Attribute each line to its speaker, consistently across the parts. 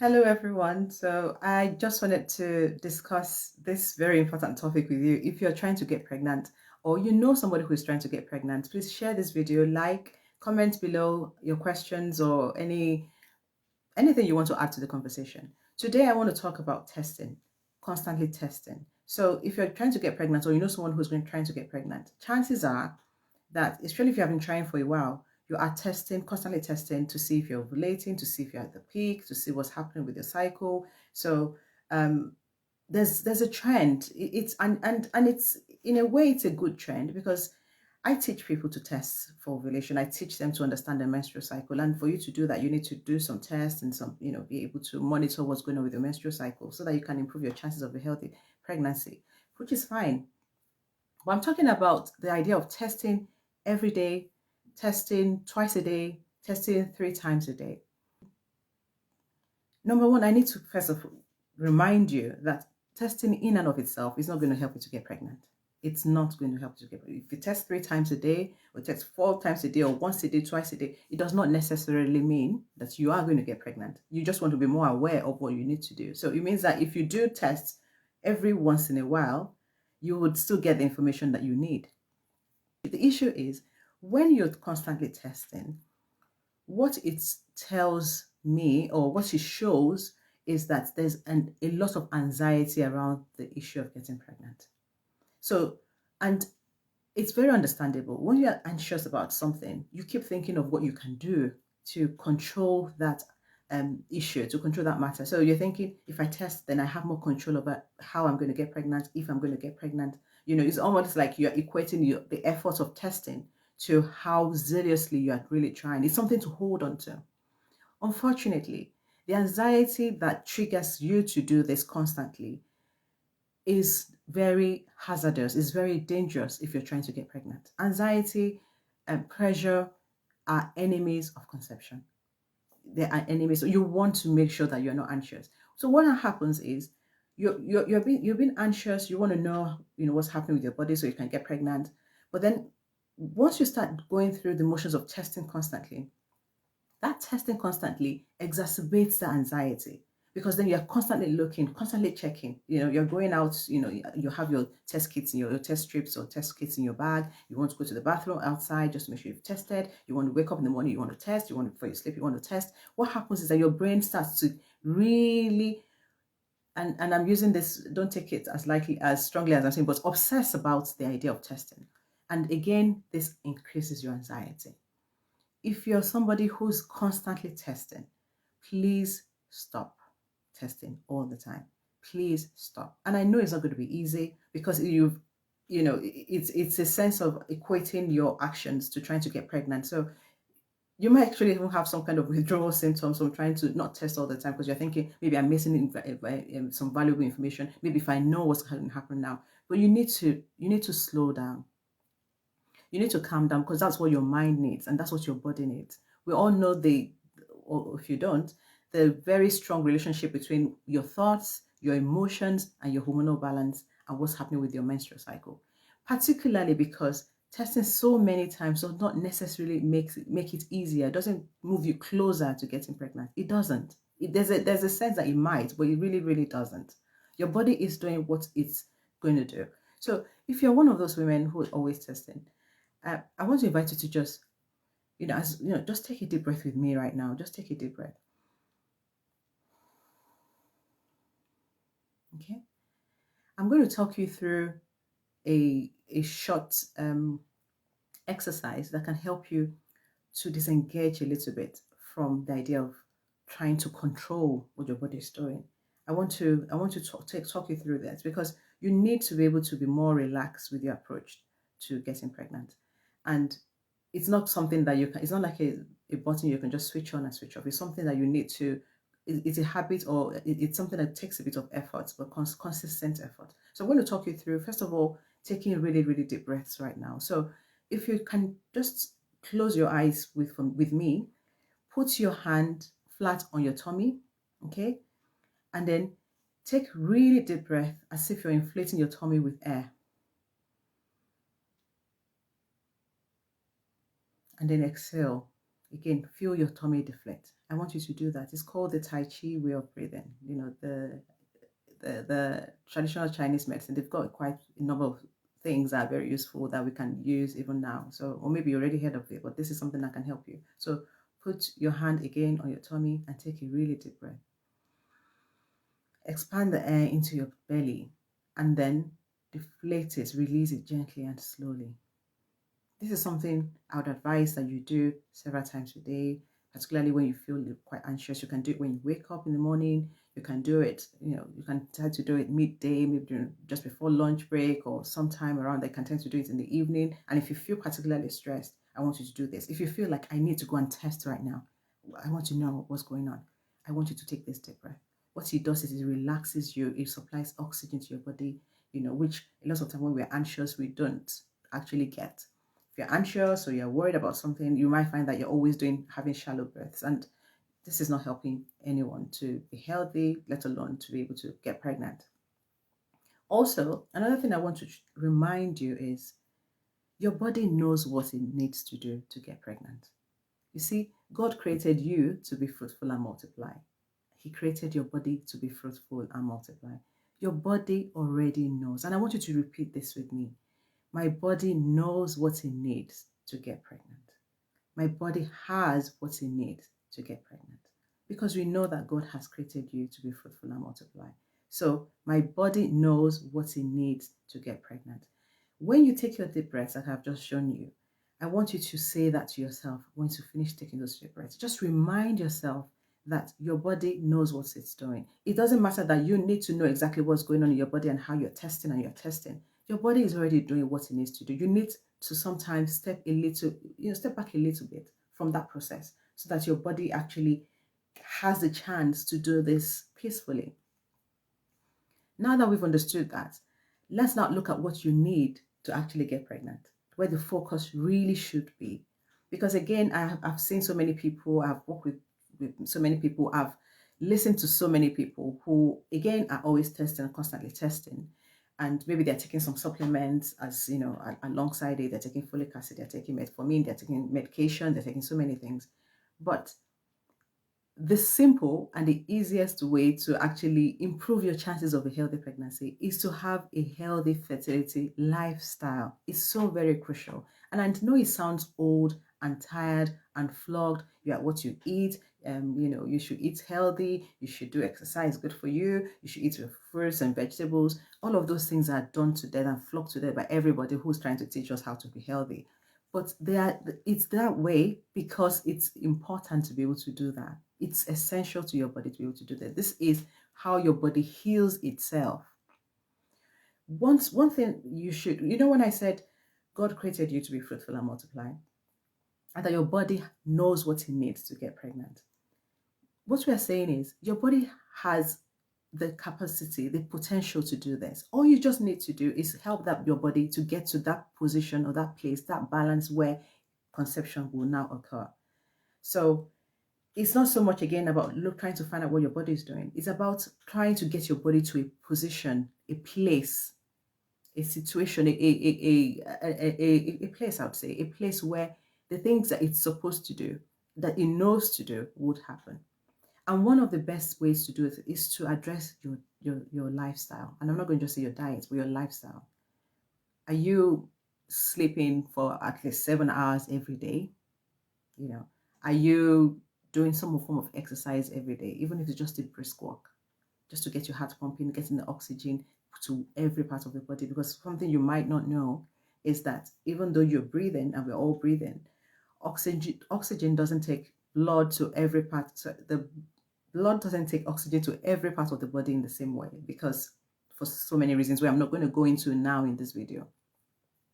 Speaker 1: Hello, everyone. So I just wanted to discuss this very important topic with you. If you're trying to get pregnant or you know somebody who is trying to get pregnant, please share this video, like, comment below your questions or anything you want to add to the conversation. Today, I want to talk about testing, constantly testing. So if you're trying to get pregnant or you know someone who's been trying to get pregnant, chances are that, especially if you have been trying for a while, you are testing, constantly testing to see if you're ovulating, to see if you're at the peak, to see what's happening with your cycle. So um, there's a trend. It's and it's in a way it's a good trend because I teach people to test for ovulation. I teach them to understand their menstrual cycle, and for you to do that, you need to do some tests and some be able to monitor what's going on with your menstrual cycle so that you can improve your chances of a healthy pregnancy, which is fine. But I'm talking about the idea of testing every day, testing twice a day, testing 3 times a day. Number one, I need to first of all remind you that testing in and of itself is not going to help you to get pregnant. It's not going to help you to get pregnant. If you test 3 times a day, or test 4 times a day, or once a day, twice a day, it does not necessarily mean that you are going to get pregnant. You just want to be more aware of what you need to do. So it means that if you do tests every once in a while, you would still get the information that you need. The issue is when you're constantly testing, what it tells me or what it shows is that there's a lot of anxiety around the issue of getting pregnant. So, and it's very understandable. When you're anxious about something, you keep thinking of what you can do to control that issue, to control that matter. So you're thinking, if I test, then I have more control over how I'm going to get pregnant, if I'm going to get pregnant. It's almost like you're equating the effort of testing to how zealously you are really trying. It's something to hold on to. Unfortunately, the anxiety that triggers you to do this constantly is very hazardous, is very dangerous if you're trying to get pregnant. Anxiety and pressure are enemies of conception. They are enemies. So you want to make sure that you're not anxious. So what happens is you're being anxious. You want to know what's happening with your body so you can get pregnant. But then once you start going through the motions of testing constantly, that testing constantly exacerbates the anxiety because then you're constantly looking, constantly checking. You're going out, you have your test kits in your test strips or test kits in your bag. You want to go to the bathroom outside just to make sure you've tested. You want to wake up in the morning, you want to test. You want to, before you sleep, you want to test. What happens is that your brain starts to really, and I'm using this, don't take it as likely as strongly as I'm saying, but obsess about the idea of testing. And again, this increases your anxiety. If you're somebody who's constantly testing, please stop testing all the time. Please stop. And I know it's not going to be easy because it's a sense of equating your actions to trying to get pregnant. So you might actually even have some kind of withdrawal symptoms from trying to not test all the time because you're thinking maybe I'm missing some valuable information. Maybe if I know what's going to happen now, but you need to slow down. You need to calm down because that's what your mind needs and that's what your body needs. We all know or if you don't, the very strong relationship between your thoughts, your emotions, and your hormonal balance and what's happening with your menstrual cycle. Particularly because testing so many times does not necessarily make it easier. It doesn't move you closer to getting pregnant. It doesn't. There's a sense that it might, but it really, really doesn't. Your body is doing what it's going to do. So if you're one of those women who is always testing, I want to invite you to just, just take a deep breath with me right now. Just take a deep breath. Okay. I'm going to talk you through a short exercise that can help you to disengage a little bit from the idea of trying to control what your body is doing. I want to talk you through that because you need to be able to be more relaxed with your approach to getting pregnant. And it's not something that it's not like a button you can just switch on and switch off. It's something that you need to, it's a habit or it's something that takes a bit of effort, but consistent effort. So I'm going to talk you through, first of all, taking really, really deep breaths right now. So if you can just close your eyes with me, put your hand flat on your tummy, okay? And then take really deep breath as if you're inflating your tummy with air. And then exhale. Again, feel your tummy deflate. I want you to do that. It's called the Tai Chi way of breathing. You know, the traditional Chinese medicine, they've got quite a number of things that are very useful that we can use even now. So, or maybe you already heard of it, but this is something that can help you. So put your hand again on your tummy and take a really deep breath. Expand the air into your belly and then deflate it, release it gently and slowly. This is something I would advise that you do several times a day, particularly when you feel quite anxious. You can do it when you wake up in the morning. You can do it, you can try to do it midday, maybe during, just before lunch break or sometime around. They can tend to do it in the evening. And if you feel particularly stressed, I want you to do this. If you feel like I need to go and test right now, I want to know what's going on. I want you to take this deep breath. What it does is it relaxes you. It supplies oxygen to your body, which a lot of time when we're anxious, we don't actually get. If you're anxious or you're worried about something, you might find that you're always having shallow breaths. And this is not helping anyone to be healthy, let alone to be able to get pregnant. Also, another thing I want to remind you is your body knows what it needs to do to get pregnant. You see, God created you to be fruitful and multiply. He created your body to be fruitful and multiply. Your body already knows. And I want you to repeat this with me. My body knows what it needs to get pregnant. My body has what it needs to get pregnant. Because we know that God has created you to be fruitful and multiply. So my body knows what it needs to get pregnant. When you take your deep breaths, like I've just shown you, I want you to say that to yourself once you finish taking those deep breaths. Just remind yourself that your body knows what it's doing. It doesn't matter that you need to know exactly what's going on in your body and how you're testing and you're testing. Your body is already doing what it needs to do. You need to sometimes step back a little bit from that process so that your body actually has the chance to do this peacefully. Now that we've understood that, let's now look at what you need to actually get pregnant, where the focus really should be. Because again, I've seen so many people, I've worked with so many people, I've listened to so many people who, again, are always testing and constantly testing. And maybe they're taking some supplements alongside it. They're taking folic acid, they're taking metformin, they're taking medication, they're taking so many things. But the simple and the easiest way to actually improve your chances of a healthy pregnancy is to have a healthy fertility lifestyle. It's so very crucial. And I know it sounds old and tired and flogged. You are what you eat. You should eat healthy. You should do exercise, good for you. You should eat your fruits and vegetables. All of those things are done to death and flogged to death by everybody who's trying to teach us how to be healthy. But it's that way because it's important to be able to do that. It's essential to your body to be able to do that. This is how your body heals itself. One thing you should, when I said God created you to be fruitful and multiply, and that your body knows what it needs to get pregnant. What we are saying is your body has the capacity, the potential to do this. All you just need to do is help your body to get to that position or that place, that balance where conception will now occur. So it's not so much again about trying to find out what your body is doing. It's about trying to get your body to a position, a place, a situation, a place, I would say, a place where the things that it's supposed to do, that it knows to do, would happen. And one of the best ways to do it is to address your lifestyle. And I'm not going to just say your diet, but your lifestyle. Are you sleeping for at least 7 hours every day? Are you doing some form of exercise every day, even if it's just a brisk walk, just to get your heart pumping, getting the oxygen to every part of the body? Because something you might not know is that even though you're breathing, and we're all breathing, oxygen doesn't take blood to every part. So the blood doesn't take oxygen to every part of the body in the same way, because for so many reasons where I'm not going to go into now in this video.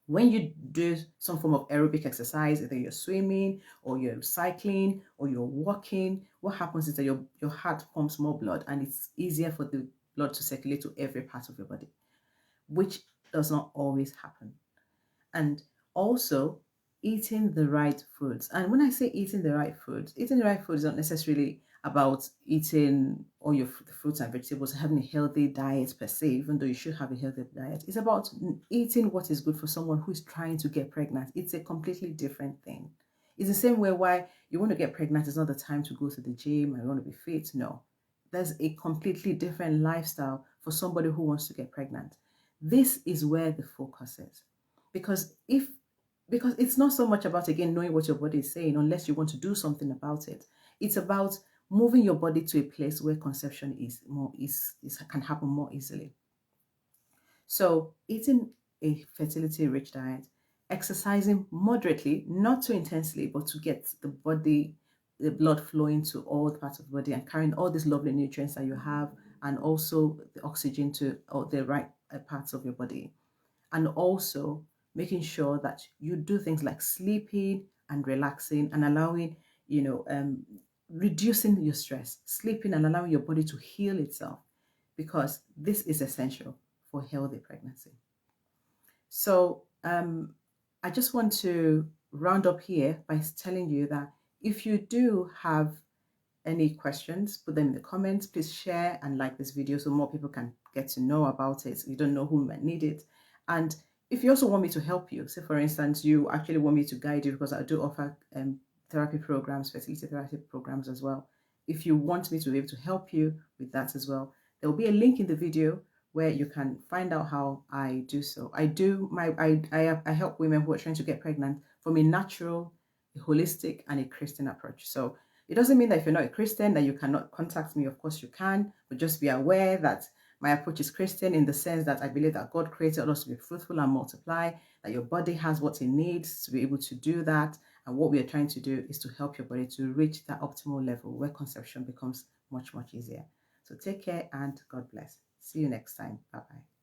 Speaker 1: When you do some form of aerobic exercise, either you're swimming or you're cycling or you're walking, what happens is that your heart pumps more blood and it's easier for the blood to circulate to every part of your body, which does not always happen. And also eating the right foods. And when I say eating the right foods is not necessarily about eating all your fruits and vegetables, having a healthy diet per se, even though you should have a healthy diet. It's about eating what is good for someone who is trying to get pregnant. It's a completely different thing. It's the same way why you want to get pregnant is not the time to go to the gym and you want to be fit. No, there's a completely different lifestyle for somebody who wants to get pregnant. This is where the focus is. Because if because it's not so much about, again, knowing what your body is saying unless you want to do something about it. It's about moving your body to a place where conception can happen more easily. So eating a fertility rich diet, exercising moderately, not too intensely, but to get the blood flowing to all the parts of the body and carrying all these lovely nutrients that you have, and also the oxygen to all the right parts of your body. And also making sure that you do things like sleeping and relaxing and allowing, reducing your stress, sleeping and allowing your body to heal itself, because this is essential for healthy pregnancy. So I just want to round up here by telling you that if you do have any questions, put them in the comments. Please share and like this video so more people can get to know about it. You don't know who might need it. And if you also want me to help you, say for instance, you actually want me to guide you, because I do offer therapy programs, fertility therapy programs as well. If you want me to be able to help you with that as well, there will be a link in the video where you can find out how I do so. I help women who are trying to get pregnant from a natural, a holistic, and a Christian approach. So it doesn't mean that if you're not a Christian that you cannot contact me. Of course you can, but just be aware that my approach is Christian in the sense that I believe that God created us to be fruitful and multiply, that your body has what it needs to be able to do that. And what we are trying to do is to help your body to reach that optimal level where conception becomes much, much easier. So take care and God bless. See you next time. Bye-bye.